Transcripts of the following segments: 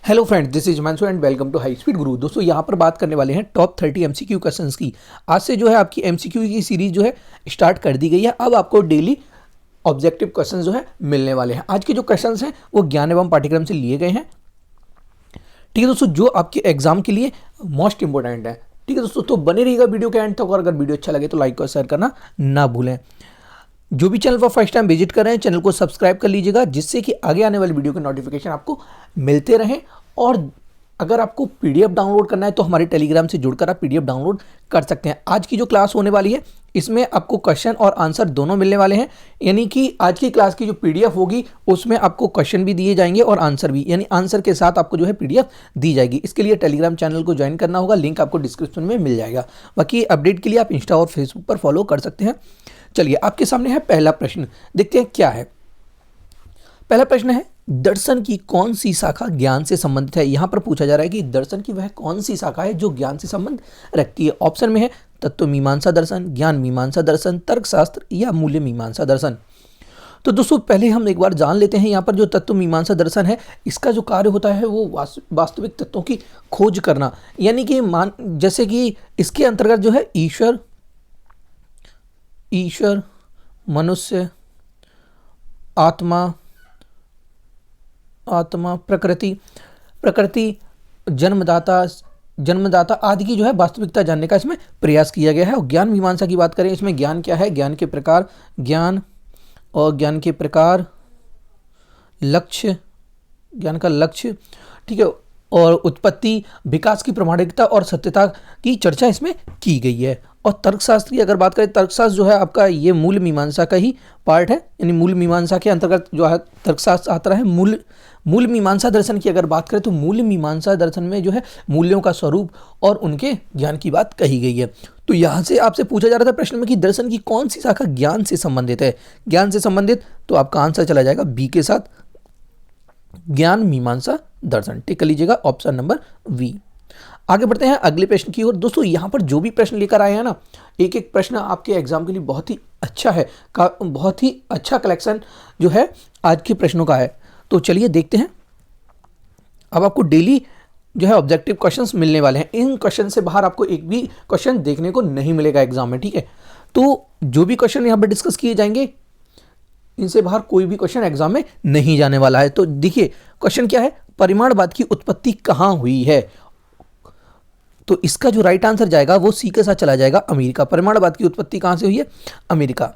Hello friends, this is Himanshu and welcome to high speed guru. दोस्तों यहाँ पर बात करने वाले हैं टॉप 30 एमसीक्यू क्वेश्चंस की। आज से जो है आपकी एमसीक्यू की सीरीज जो है स्टार्ट कर दी गई है। अब आपको डेली ऑब्जेक्टिव क्वेश्चंस जो है मिलने वाले हैं। आज के जो क्वेश्चंस हैं वो ज्ञान एवं पाठ्यक्रम से लिए गए हैं। ठीक है दोस्तों, जो आपके एग्जाम के लिए मोस्ट इंपॉर्टेंट है। ठीक है दोस्तों, तो बने रहिएगा वीडियो के एंड तक, और अगर वीडियो अच्छा लगे तो लाइक और शेयर करना ना भूलें। जो भी चैनल पर फर्स्ट टाइम विजिट कर रहे हैं, चैनल को सब्सक्राइब कर लीजिएगा, जिससे कि आगे आने वाली वीडियो के नोटिफिकेशन आपको मिलते रहें। और अगर आपको पीडीएफ डाउनलोड करना है तो हमारे टेलीग्राम से जुड़कर आप पीडीएफ डाउनलोड कर सकते हैं। आज की जो क्लास होने वाली है इसमें आपको क्वेश्चन और आंसर दोनों मिलने वाले हैं। यानी कि आज की क्लास की जो पीडीएफ होगी उसमें आपको क्वेश्चन भी दिए जाएंगे और आंसर भी, यानी आंसर के साथ आपको जो है पीडीएफ दी जाएगी। इसके लिए टेलीग्राम चैनल को ज्वाइन करना होगा, लिंक आपको डिस्क्रिप्शन में मिल जाएगा। बाकी अपडेट के लिए आप इंस्टा और फेसबुक पर फॉलो कर सकते हैं। चलिए, आपके सामने है पहला प्रश्न, देखते हैं क्या है। पहला प्रश्न है, दर्शन की कौन सी शाखा ज्ञान से संबंधित है। यहां पर पूछा जा रहा है कि दर्शन की वह कौन सी शाखा है जो ज्ञान से संबंध रखती है। ऑप्शन में है तत्व मीमांसा दर्शन, ज्ञान मीमांसा दर्शन, तर्कशास्त्र या मूल्य मीमांसा दर्शन। तो दोस्तों पहले हम एक बार जान लेते हैं, यहाँ पर जो तत्व मीमांसा दर्शन है इसका जो कार्य होता है वो वास्तविक तत्वों की खोज करना। यानी कि जैसे कि इसके अंतर्गत जो है ईश्वर, मनुष्य, आत्मा, प्रकृति, जन्मदाता आदि की जो है वास्तविकता जानने का इसमें प्रयास किया गया है। और ज्ञान मीमांसा की बात करें, इसमें ज्ञान क्या है, ज्ञान के प्रकार, लक्ष्य, ज्ञान का लक्ष्य, ठीक है, और उत्पत्ति, विकास की प्रामाणिकता और सत्यता की चर्चा इसमें की गई है। और तर्कशास्त्र की अगर बात करें, तर्कशास्त्र जो है आपका ये मूल मीमांसा का ही पार्ट है, यानी मूल मीमांसा के अंतर्गत जो है तर्कशास्त्र आता है। मूल मीमांसा दर्शन की अगर बात करें तो मूल मीमांसा दर्शन में जो है मूल्यों का स्वरूप और उनके ज्ञान की बात कही गई है। तो यहाँ से आपसे पूछा जा रहा था प्रश्न में कि दर्शन की कौन सी शाखा ज्ञान से संबंधित है। ज्ञान से संबंधित, तो आपका आंसर चला जाएगा बी के साथ, ज्ञान मीमांसा दर्शन। टिक कर लीजिएगा ऑप्शन नंबर वी। आगे बढ़ते हैं अगले प्रश्न की ओर। दोस्तों यहाँ पर जो भी प्रश्न लेकर आए हैं ना, एक एक प्रश्न आपके एग्जाम के लिए बहुत ही अच्छा है, बहुत ही अच्छा कलेक्शन जो है आज के प्रश्नों का है। तो चलिए देखते हैं। अब आपको डेली जो है ऑब्जेक्टिव क्वेश्चंस मिलने वाले हैं। इन क्वेश्चन से बाहर आपको एक भी क्वेश्चन देखने को नहीं मिलेगा एग्जाम में, ठीक है। तो जो भी क्वेश्चन यहाँ पर डिस्कस किए जाएंगे, इनसे बाहर कोई भी क्वेश्चन एग्जाम में नहीं जाने वाला है। तो देखिए क्वेश्चन क्या है, परिमाणवाद की उत्पत्ति कहाँ हुई है। तो इसका जो राइट आंसर जाएगा वो सी के साथ चला जाएगा, अमेरिका। परिमाणवाद की उत्पत्ति कहां से हुई है, अमेरिका।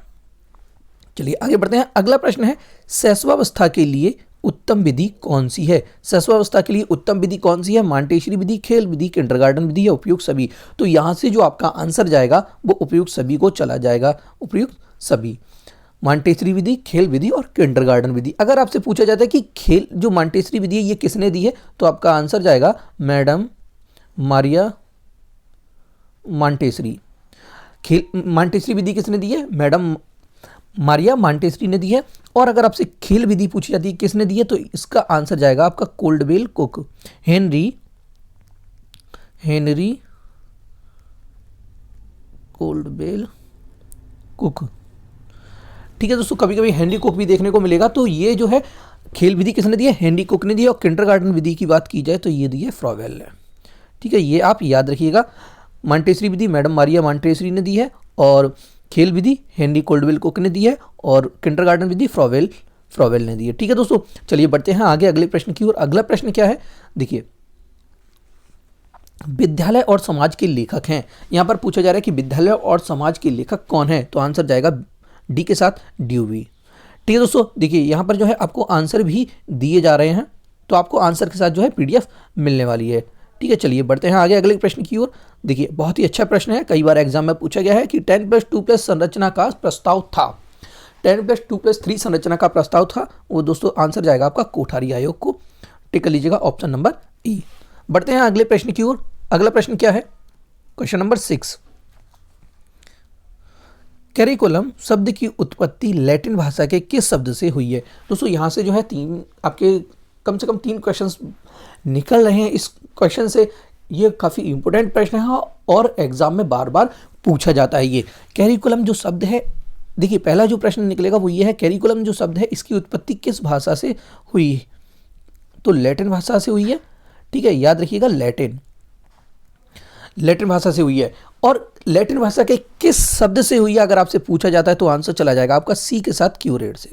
चलिए आगे बढ़ते हैं। अगला प्रश्न है, शैशवावस्था के लिए उत्तम विधि कौन सी है। शैशवावस्था के लिए उत्तम विधि कौन सी है, मांटेसरी विधि, खेल विधि, किंडरगार्टन विधि या उपयुक्त सभी। तो यहां से जो आपका आंसर जाएगा वो उपयुक्त सभी को चला जाएगा, उपयुक्त सभी। मांटेसरी विधि, खेल विधि और किंडरगार्टन विधि। अगर आपसे पूछा जाता है कि खेल जो मांटेसरी विधि है ये किसने दी है, तो आपका आंसर जाएगा मैडम मारिया मांटेसरी। मांटेसरी विधि किसने दी है, मैडम मारिया मांटेसरी ने दी है। और अगर आपसे खेल विधि पूछी जाती है किसने दी है, तो इसका आंसर जाएगा आपका Caldwell cook, Henry Caldwell cook. ठीक है दोस्तों, कभी कभी हेनरी कुक भी देखने को मिलेगा। तो ये जो है खेल विधि किसने दी है, हेनरी कुक ने दी है। और किंडरगार्टन विधि की बात की जाए तो ये दी है फ्रॉवेल ने। ठीक है, ये आप याद रखिएगा। मांटेसरी विधि मैडम मारिया मांटेसरी ने दी है, और खेल विधि हेनरी कोल्डवेल कुक ने दी है, और किंडरगार्टन विधि फ्रॉवेल ने दी है। ठीक है दोस्तों, चलिए बढ़ते हैं आगे अगले प्रश्न की ओर। अगला प्रश्न क्या है, देखिए, विद्यालय और समाज के लेखक हैं। यहां पर पूछा जा रहा है कि विद्यालय और समाज के लेखक कौन है। तो आंसर जाएगा डी के साथ, ड्यूवी। ठीक है दोस्तों, देखिए यहां पर जो है आपको आंसर भी दिए जा रहे हैं, तो आपको आंसर के साथ जो है पीडीएफ मिलने वाली है। ठीक है, चलिए बढ़ते हैं आगे अगले प्रश्न की ओर। देखिए बहुत ही अच्छा प्रश्न है, कई बार एग्जाम में पूछा गया है कि 10+2+ संरचना का प्रस्ताव था। 10+2+3 संरचना का प्रस्ताव था, वो दोस्तों आंसर जाएगा आपका कोठारी आयोग को। टिक कर लीजिएगा ऑप्शन नंबर ई। बढ़ते हैं अगले प्रश्न की ओर। अगला प्रश्न क्या है, क्वेश्चन नंबर 6। कैरिकुलम शब्द की उत्पत्ति लैटिन भाषा के किस शब्द से हुई है। दोस्तों यहाँ से जो है कम से कम तीन क्वेश्चंस निकल रहे हैं इस क्वेश्चन से। ये काफ़ी इंपॉर्टेंट प्रश्न है और एग्जाम में बार बार पूछा जाता है। ये कैरिकुलम जो शब्द है, देखिए पहला जो प्रश्न निकलेगा वो ये है, कैरिकुलम जो शब्द है इसकी उत्पत्ति किस भाषा से हुई। तो लैटिन भाषा से हुई है। ठीक है, याद रखिएगा लैटिन, लैटिन भाषा से हुई है। और लैटिन भाषा के किस शब्द से हुई है अगर आपसे पूछा जाता है तो आंसर चला जाएगा आपका सी के साथ, क्यूरेट से।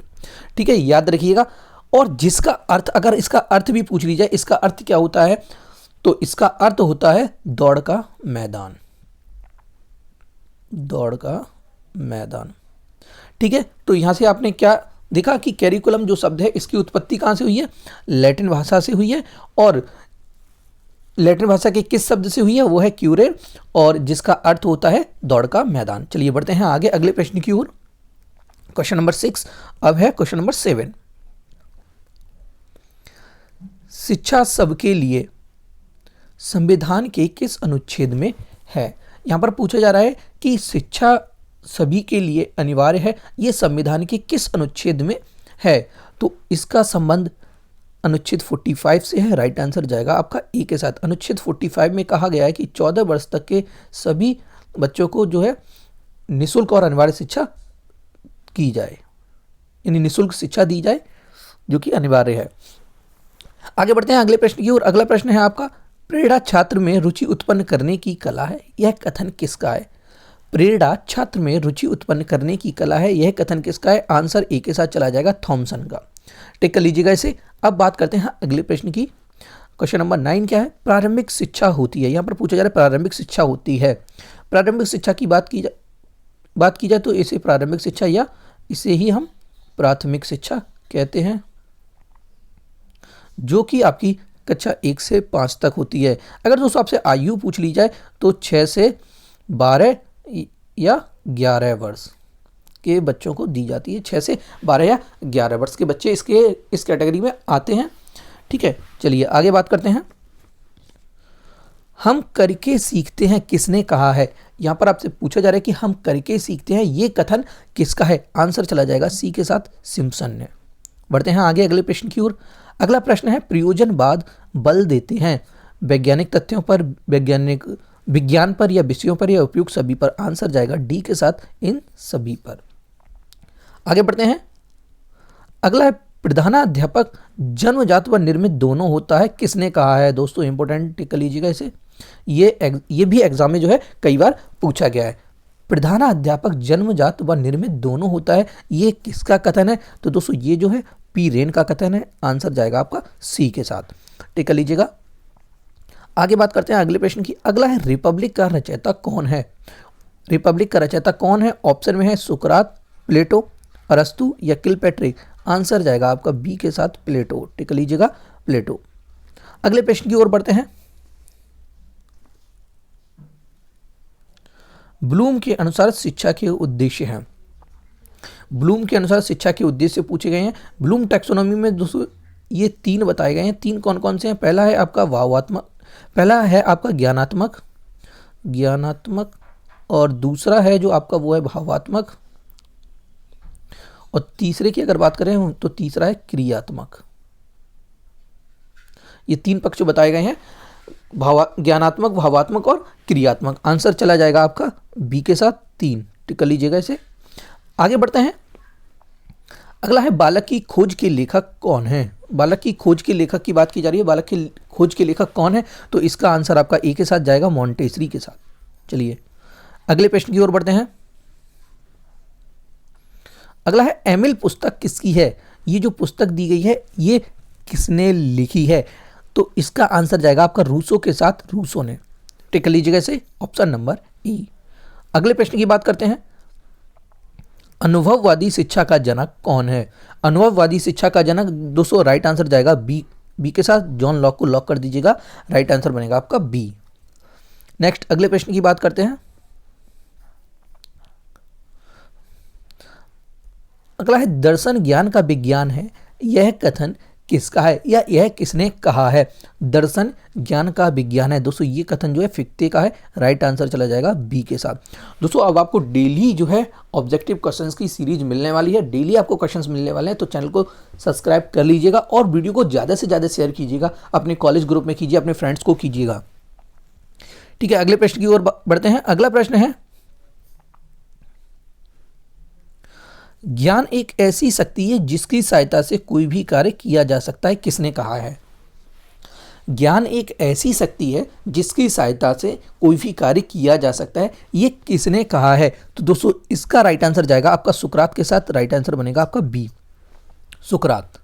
ठीक है, याद रखिएगा। और जिसका अर्थ, अगर इसका अर्थ भी पूछ ली जाए, इसका अर्थ क्या होता है, तो इसका अर्थ होता है दौड़ का मैदान, दौड़ का मैदान। ठीक है, तो यहां से आपने क्या देखा कि कैरिकुलम जो शब्द है इसकी उत्पत्ति कहां से हुई है, लैटिन भाषा से हुई है। और लैटिन भाषा के किस शब्द से हुई है, वो है क्यूरे, और जिसका अर्थ होता है दौड़ का मैदान। चलिए बढ़ते हैं आगे अगले प्रश्न की ओर। क्वेश्चन नंबर 6 अब है क्वेश्चन नंबर 7। शिक्षा सबके लिए संविधान के किस अनुच्छेद में है। यहां पर पूछा जा रहा है कि शिक्षा सभी के लिए अनिवार्य है, यह संविधान के किस अनुच्छेद में है। तो इसका संबंध अनुच्छेद 45 से है। राइट आंसर जाएगा आपका ए के साथ। अनुच्छेद 45 में कहा गया है कि 14 वर्ष तक के सभी बच्चों को जो है निःशुल्क और अनिवार्य शिक्षा की जाए, यानी निःशुल्क शिक्षा दी जाए जो कि अनिवार्य है। आगे बढ़ते हैं अगले प्रश्न की ओर। अगला प्रश्न है आपका, प्रेरणा छात्र में रुचि उत्पन्न करने की कला है, यह कथन किसका है। प्रेरणा छात्र में रुचि उत्पन्न करने की कला है, यह कथन किसका है। आंसर ए के साथ चला जाएगा, थॉमसन का। टिक कर लीजिएगा इसे। अब बात करते हैं अगले प्रश्न की। क्वेश्चन नंबर 9 क्या है, प्रारंभिक शिक्षा होती है। यहाँ पर पूछा जा रहा है प्रारंभिक शिक्षा होती है। प्रारंभिक शिक्षा की बात की जाए तो इसे प्रारंभिक शिक्षा या इसे ही हम प्राथमिक शिक्षा कहते हैं, जो कि आपकी कक्षा 1 से 5 तक होती है। अगर दोस्तों आपसे आयु पूछ ली जाए तो 6 से 12 या 11 वर्ष के बच्चों को दी जाती है। 6 से 12 या 11 वर्ष के बच्चे इस कैटेगरी में आते हैं। ठीक है, चलिए आगे बात करते हैं। हम करके सीखते हैं किसने कहा है। यहां पर आपसे पूछा जा रहा है कि हम करके सीखते हैं, ये कथन किसका है। आंसर चला जाएगा सी के साथ, सिम्पसन ने। बढ़ते हैं आगे अगले प्रश्न की ओर। अगला प्रश्न है, प्रयोजनवाद बल देते हैं वैज्ञानिक तथ्यों पर, विज्ञान पर या विषयों पर या उपयुक्त सभी पर। आंसर जाएगा डी के साथ, इन सभी पर। आगे बढ़ते हैं। अगला है, प्रधानाध्यापक जन्मजात व निर्मित दोनों होता है, किसने कहा है। दोस्तों इंपॉर्टेंट टिक कर लीजिएगा इसे, ये भी एग्जाम में जो है कई बार पूछा गया है। प्रधानाध्यापक जन्मजात व निर्मित दोनों होता है, ये किसका कथन है। तो दोस्तों ये जो है पी रेन का कथन है। आंसर जाएगा आपका सी के साथ, टिक कर लीजिएगा। आगे बात करते हैं अगले प्रश्न की। अगला है, रिपब्लिक का रचयिता कौन है। रिपब्लिक का रचयिता कौन है। ऑप्शन में है सुकरात, प्लेटो, अरस्तु या किलपैट्रिक। आंसर जाएगा आपका बी के साथ, प्लेटो। टिक लीजिएगा, प्लेटो। अगले प्रश्न की ओर बढ़ते हैं। ब्लूम के अनुसार शिक्षा के उद्देश्य हैं। ब्लूम के अनुसार शिक्षा के उद्देश्य पूछे गए हैं। ब्लूम टैक्सोनॉमी में दोस्तों ये 3 बताए गए हैं। 3 कौन कौन से हैं। पहला है आपका ज्ञानात्मक, और दूसरा है जो आपका वो है भावात्मक, और तीसरे की अगर बात करें तो तीसरा है क्रियात्मक। ये 3 पक्ष बताए गए हैं, ज्ञानात्मक, भावात्मक और क्रियात्मक। आंसर चला जाएगा आपका बी के साथ, 3। टिक कर लीजिएगा इसे। आगे बढ़ते हैं। अगला है, बालक की खोज के लेखक कौन है। बालक की खोज के लेखक की बात की जा रही है। बालक की खोज के लेखक कौन है, तो इसका आंसर आपका ए के साथ जाएगा, मॉन्टेसरी के साथ। चलिए अगले प्रश्न की ओर बढ़ते हैं। अगला है, एमिल पुस्तक किसकी है। ये जो पुस्तक दी गई है ये किसने लिखी है। तो इसका आंसर जाएगा आपका रूसो के साथ, रूसो ने। टिक लीजिएगा इसे, ऑप्शन नंबर ई। अगले प्रश्न की बात करते हैं। अनुभववादी शिक्षा का जनक कौन है। अनुभववादी शिक्षा का जनक दोस्तों राइट आंसर जाएगा बी के साथ, जॉन लॉक को लॉक कर दीजिएगा। राइट आंसर बनेगा आपका बी। नेक्स्ट अगले प्रश्न की बात करते हैं। अगला है, दर्शन ज्ञान का विज्ञान है, यह कथन किसका है या यह किसने कहा है। दर्शन ज्ञान का विज्ञान है, दोस्तों ये कथन जो है फिक्ते का है। राइट आंसर चला जाएगा बी के साथ। दोस्तों अब आपको डेली जो है ऑब्जेक्टिव क्वेश्चंस की सीरीज मिलने वाली है। डेली आपको क्वेश्चंस मिलने वाले हैं, तो चैनल को सब्सक्राइब कर लीजिएगा और वीडियो को ज़्यादा से ज़्यादा शेयर कीजिएगा, अपने कॉलेज ग्रुप में कीजिए, अपने फ्रेंड्स को कीजिएगा। ठीक है, अगले प्रश्न की ओर बढ़ते हैं। अगला प्रश्न है, ज्ञान एक ऐसी शक्ति है जिसकी सहायता से कोई भी कार्य किया जा सकता है, किसने कहा है। ज्ञान एक ऐसी शक्ति है जिसकी सहायता से कोई भी कार्य किया जा सकता है, ये किसने कहा है? तो दोस्तों इसका राइट आंसर जाएगा आपका सुकरात के साथ, राइट आंसर बनेगा आपका बी, सुकरात।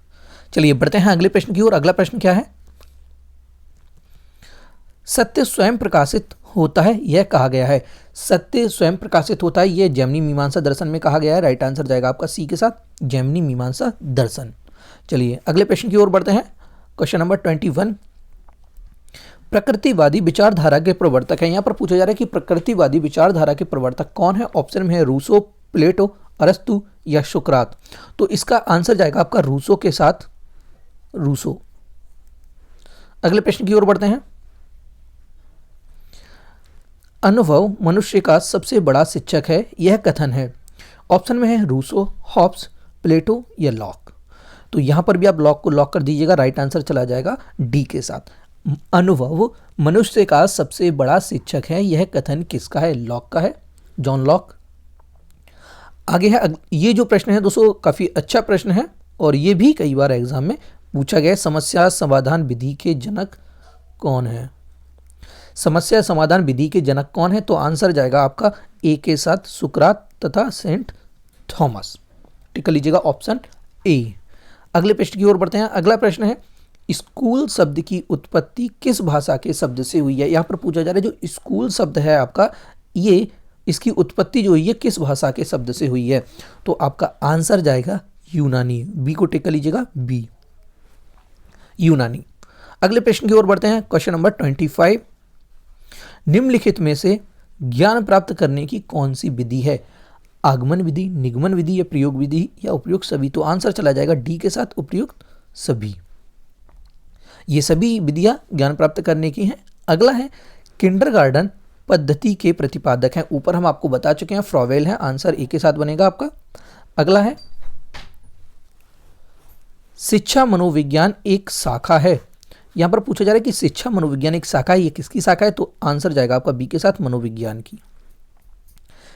चलिए बढ़ते हैं अगले प्रश्न की ओर। अगला प्रश्न क्या है? सत्य स्वयं प्रकाशित होता है, यह कहा गया है। सत्य स्वयं प्रकाशित होता है, यह जैमिनी मीमांसा दर्शन में कहा गया है। राइट आंसर जाएगा आपका सी के साथ, जैमिनी मीमांसा दर्शन। चलिए अगले प्रश्न की ओर बढ़ते हैं। क्वेश्चन नंबर 21, प्रकृतिवादी विचारधारा के प्रवर्तक है। यहां पर पूछा जा रहा है कि प्रकृतिवादी विचारधारा के प्रवर्तक कौन है? ऑप्शन में है रूसो, प्लेटो, अरस्तु या सुकरात। तो इसका आंसर जाएगा आपका रूसो के साथ, रूसो। अगले प्रश्न की ओर बढ़ते हैं। अनुभव मनुष्य का सबसे बड़ा शिक्षक है, यह कथन है। ऑप्शन में है रूसो, हॉब्स, प्लेटो या लॉक। तो यहां पर भी आप लॉक को लॉक कर दीजिएगा, राइट आंसर चला जाएगा डी के साथ। अनुभव मनुष्य का सबसे बड़ा शिक्षक है, यह कथन किसका है? लॉक का है, जॉन लॉक। आगे है, ये जो प्रश्न है दोस्तों काफी अच्छा प्रश्न है और ये भी कई बार एग्जाम में पूछा गया है। समस्या समाधान विधि के जनक कौन है? समस्या समाधान विधि के जनक कौन है? तो आंसर जाएगा आपका ए के साथ, सुकरात तथा सेंट थॉमस। टिक कर लीजिएगा ऑप्शन ए। अगले प्रश्न की ओर बढ़ते हैं। अगला प्रश्न है, स्कूल शब्द की उत्पत्ति किस भाषा के शब्द से हुई है? यहां पर पूछा जा रहा है जो स्कूल शब्द है आपका, ये इसकी उत्पत्ति जो हुई है किस भाषा के शब्द से हुई है? तो आपका आंसर जाएगा यूनानी। बी को टिक कर लीजिएगा, बी, यूनानी। अगले प्रश्न की ओर बढ़ते हैं। क्वेश्चन नंबर 25, निम्नलिखित में से ज्ञान प्राप्त करने की कौन सी विधि है? आगमन विधि, निगमन विधि या प्रयोग विधि या उपयुक्त सभी? तो आंसर चला जाएगा डी के साथ, उपयुक्त सभी। ये सभी विधियां ज्ञान प्राप्त करने की हैं। अगला है, किंडरगार्टन पद्धति के प्रतिपादक हैं। ऊपर हम आपको बता चुके हैं, फ्रॉवेल है। आंसर ए के साथ बनेगा आपका। अगला है, शिक्षा मनोविज्ञान एक शाखा है। यहां पर पूछा जा रहा है कि शिक्षा मनोविज्ञान एक शाखा है, ये किसकी शाखा है? तो आंसर जाएगा आपका बी के साथ, मनोविज्ञान की।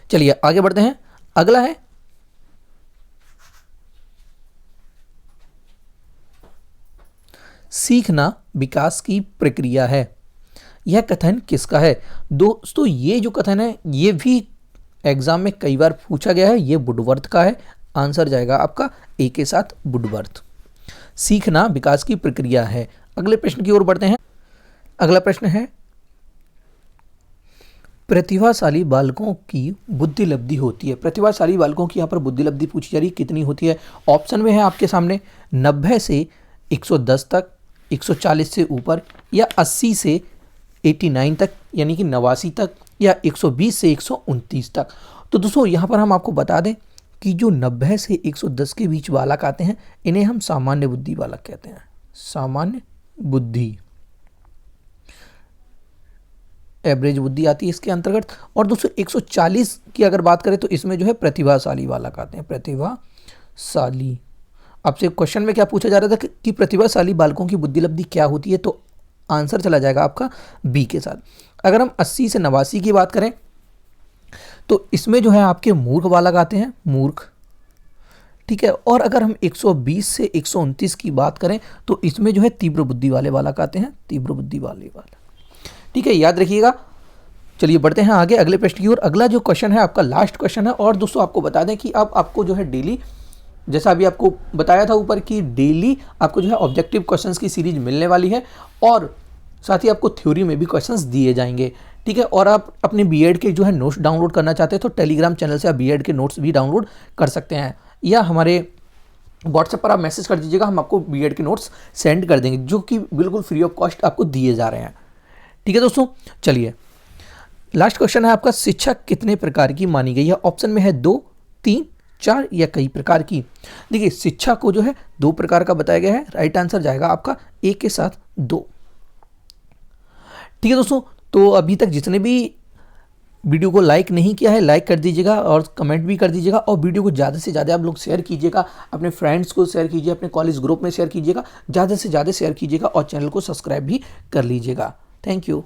चलिए आगे बढ़ते हैं। अगला है, सीखना विकास की प्रक्रिया है, यह कथन किसका है? दोस्तों ये जो कथन है ये भी एग्जाम में कई बार पूछा गया है, ये वुडवर्थ का है। आंसर जाएगा आपका ए के साथ, वुडवर्थ। सीखना विकास की प्रक्रिया है। अगले प्रश्न की ओर बढ़ते हैं। अगला प्रश्न है, प्रतिभाशाली बालकों की बुद्धि लब्धि होती है। प्रतिभाशाली बालकों की यहाँ पर बुद्धि लब्धि पूछी जा रही है, कितनी होती है? ऑप्शन में है आपके सामने 90 से 110 तक, 140 से ऊपर, या 80 से 89 तक यानी कि 89 तक, या 120 से 129 तक। तो दोस्तों यहाँ पर हम आपको बता दें कि जो 90 से 110 के बीच बालक आते हैं इन्हें हम सामान्य बुद्धि बालक कहते हैं। सामान्य बुद्धि, एवरेज बुद्धि आती है इसके अंतर्गत। और दोस्तों 140 की अगर बात करें तो इसमें जो है प्रतिभाशाली बालक आते हैं, प्रतिभाशाली। आपसे क्वेश्चन में क्या पूछा जा रहा था कि प्रतिभाशाली बालकों की बुद्धि लब्धि क्या होती है? तो आंसर चला जाएगा आपका बी के साथ। अगर हम 80 से 89 की बात करें तो इसमें जो है आपके मूर्ख बालक आते हैं, मूर्ख, ठीक है। और अगर हम 120 से 129 की बात करें तो इसमें जो है तीव्र बुद्धि वाले बालक आते हैं, तीव्र बुद्धि वाले बालक, ठीक है, याद रखिएगा। चलिए बढ़ते हैं आगे अगले प्रश्न की ओर। अगला जो क्वेश्चन है आपका लास्ट क्वेश्चन है। और दोस्तों आपको बता दें कि अब आपको जो है डेली, जैसा अभी आपको बताया था ऊपर कि डेली आपको जो है ऑब्जेक्टिव क्वेश्चंस की सीरीज मिलने वाली है और साथ ही आपको थ्योरी में भी क्वेश्चंस दिए जाएंगे, ठीक है। और आप अपने बीएड के जो है नोट्स डाउनलोड करना चाहते हैं तो टेलीग्राम चैनल से आप बीएड के नोट्स भी डाउनलोड कर सकते हैं, या हमारे व्हाट्सएप पर आप मैसेज कर दीजिएगा, हम आपको बीएड के नोट्स सेंड कर देंगे जो कि बिल्कुल फ्री ऑफ कॉस्ट आपको दिए जा रहे हैं, ठीक है दोस्तों। चलिए लास्ट क्वेश्चन है आपका, शिक्षा कितने प्रकार की मानी गई है? ऑप्शन में है 2, 3, 4 या कई प्रकार की। देखिए शिक्षा को जो है 2 प्रकार का बताया गया है। राइट आंसर जाएगा आपका ए के साथ 2, ठीक है दोस्तों। तो अभी तक जितने भी वीडियो को लाइक नहीं किया है लाइक कर दीजिएगा और कमेंट भी कर दीजिएगा, और वीडियो को ज़्यादा से ज़्यादा आप लोग शेयर कीजिएगा, अपने फ्रेंड्स को शेयर कीजिए, अपने कॉलेज ग्रुप में शेयर कीजिएगा, ज़्यादा से ज़्यादा शेयर कीजिएगा और चैनल को सब्सक्राइब भी कर लीजिएगा। Thank you.